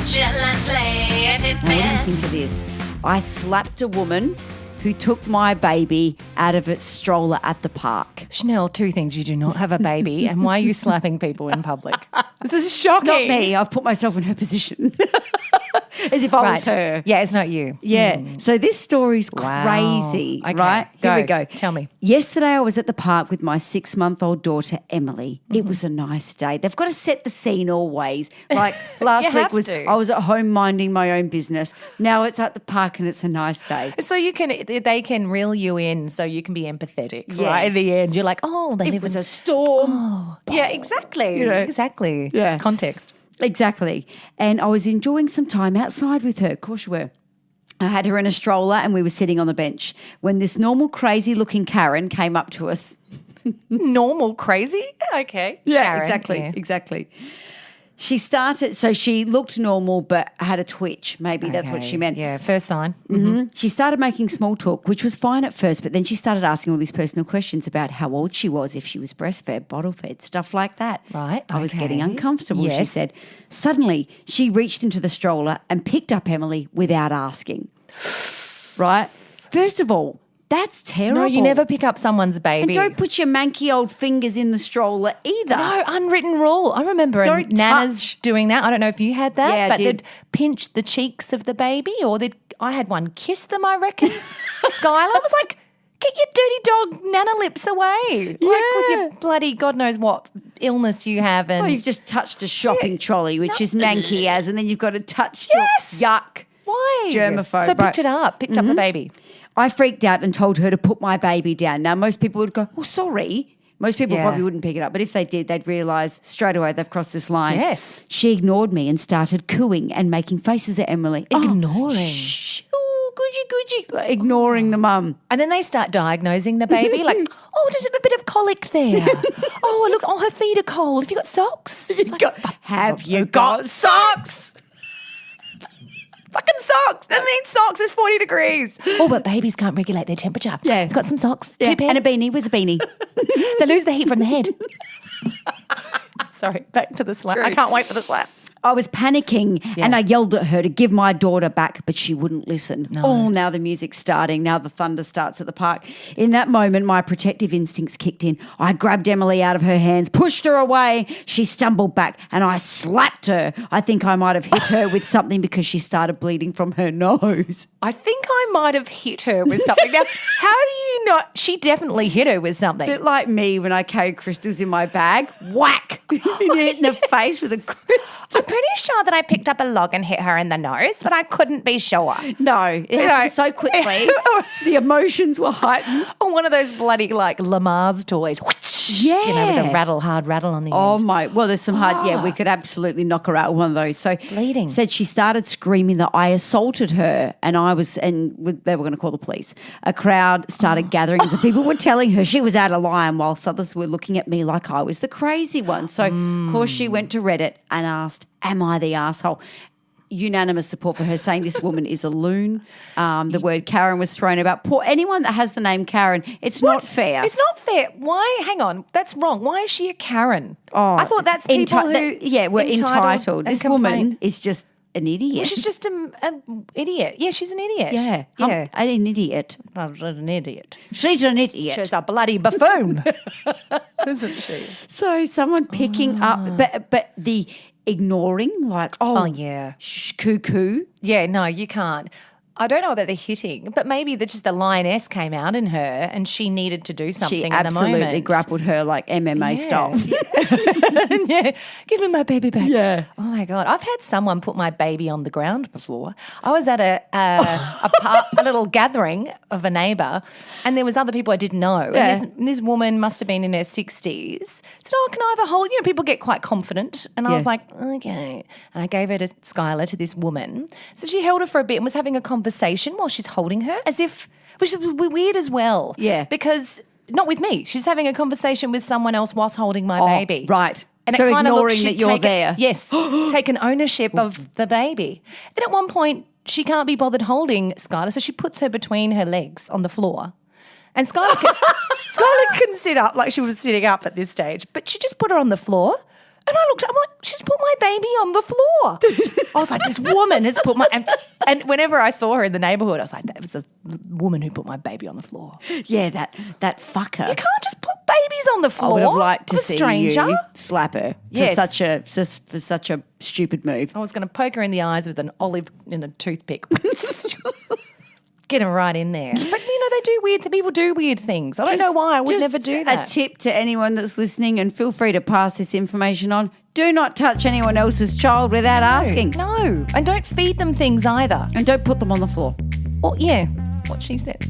Now, what do you think of this? I slapped a woman who took my baby out of its stroller at the park. Chanel, two things. You do not have a baby, and why are you slapping people in public? This is shocking. Not me. I've put myself in her position. As if I was her. Yeah, it's not you. Yeah. So this story's crazy, Okay, right? Here we go. Tell me. Yesterday I was at the park with my 6-month-old daughter, Emily. It was a nice day. They've got to set the scene always. Like last week was I was at home minding my own business. Now it's at the park and it's a nice day. So they can reel you in so you can be empathetic, right? At the end, you're like, oh, It was a storm. Oh, yeah, exactly. You know. Exactly. Yeah. Context. Exactly. And I was enjoying some time outside with her. Of course you were. I had her in a stroller and we were sitting on the bench when this normal crazy-looking Karen came up to us. Normal crazy? Okay. Yeah, Karen, exactly, yeah. exactly. She looked normal but had a twitch. Maybe that's what she meant. Yeah, first sign. Mm-hmm. She started making small talk, which was fine at first, but then she started asking all these personal questions about how old she was, if she was breastfed, bottle fed, stuff like that. Right, I was getting okay. uncomfortable, she Yes. said. Suddenly, she reached into the stroller and picked up Emily without asking. Right? First of all, that's terrible. No, you never pick up someone's baby. And don't put your manky old fingers in the stroller either. No, unwritten rule. I remember Don't Nana's touch. doing that. I don't know if you had that. Yeah, I but did. they'd pinch the cheeks of the baby or I had one kiss them, I reckon. Skylar was like, get your dirty dog Nana lips away. Like with your bloody God knows what illness you have. And Well, you've just touched a shopping trolley, which is Nanky as, and then you've got to touch Yes. yuck. why? Germaphobe, So right. picked up the baby. I freaked out and told her to put my baby down. Now, most people would go, oh, sorry. Most people Yeah. probably wouldn't pick it up, but if they did, they'd realise straight away they've crossed this line. Yes. She ignored me and started cooing and making faces at Emily. Ignoring. Oh, shh. Oh, Gucci. Like, ignoring the mum. And then they start diagnosing the baby, like, oh, there's a bit of colic there. Oh, look, her feet are cold. Have you got socks? Have you got socks? Fucking socks. That means socks. It's 40 degrees. Oh, but babies can't regulate their temperature. Yeah. Got some socks. Yeah. Two pairs. And a beanie. Where's a beanie? They lose the heat from the head. Sorry, back to the slap. True. I can't wait for the slap. I was panicking and I yelled at her to give my daughter back, but she wouldn't listen. No. Oh, now the music's starting. Now the thunder starts at the park. In that moment, my protective instincts kicked in. I grabbed Emily out of her hands, pushed her away. She stumbled back and I slapped her. I think I might have hit her with something because she started bleeding from her nose. I think I might have hit her with something. Now, how do you not? She definitely hit her with something. A bit like me when I carry crystals in my bag. Whack! Hit in the face with a crystal. I'm pretty sure that I picked up a log and hit her in the nose, but I couldn't be sure. No, it happened so quickly. The emotions were heightened. Or one of those bloody like Lamar's toys. Yeah. You know, with a hard rattle on the Oh end. my, well, there's some hard, we could absolutely knock her out with one of those. So Bleeding. said she started screaming that I assaulted her and they were going to call the police. A crowd started gathering as people were telling her she was out of line whilst others were looking at me like I was the crazy one. So of course she went to Reddit and asked, am I the asshole? Unanimous support for her saying this woman is a loon. The word Karen was thrown about. Poor anyone that has the name Karen, it's not fair. It's not fair. Why? Hang on. That's wrong. Why is she a Karen? Oh, I thought that's people who... we're entitled. and This complain. woman is just an idiot. Well, she's just an idiot. Yeah, she's an idiot. Yeah. Yeah. An idiot. Not an idiot. She's an idiot. She's a bloody buffoon. Isn't she? So someone picking up, but the ignoring, like, Oh, yeah. cuckoo. Yeah, no, you can't. I don't know about the hitting, but maybe just the lioness came out in her and she needed to do something She in the moment. absolutely grappled her like MMA style. Yeah, give me my baby back. Yeah. Oh my God, I've had someone put my baby on the ground before. I was at a little gathering of a neighbour, and there was other people I didn't know. Yeah. And this woman must have been in her 60s. Said, "Oh, can I have a hold?" You know, people get quite confident, and I was like, "Okay." And I gave her to Skylar, to this woman. So she held her for a bit and was having a conversation while she's holding her, as if, which is weird as well. Yeah. Because not with me. She's having a conversation with someone else whilst holding my baby. Right. And So it kind of ignoring looks she'd that you're taken- there. Yes, taken ownership of the baby. Then at one point, she can't be bothered holding Skylar, so she puts her between her legs on the floor. And Skylar can sit up like she was sitting up at this stage, but she just put her on the floor And I looked, I'm like, she's put my baby on the floor. I was like, this woman has put my, and whenever I saw her in the neighbourhood, I was like, that was a woman who put my baby on the floor. Yeah, that fucker. You can't just put babies on the I floor. would have liked to of a see stranger. you slap her Yes. for such a stupid move. I was going to poke her in the eyes with an olive in a toothpick. Get her right in there. But, people do weird things. I don't know why. I would never do that. A tip to anyone that's listening, and feel free to pass this information on. Do not touch anyone else's child without asking. No. And don't feed them things either. And don't put them on the floor. Oh, yeah. What she said.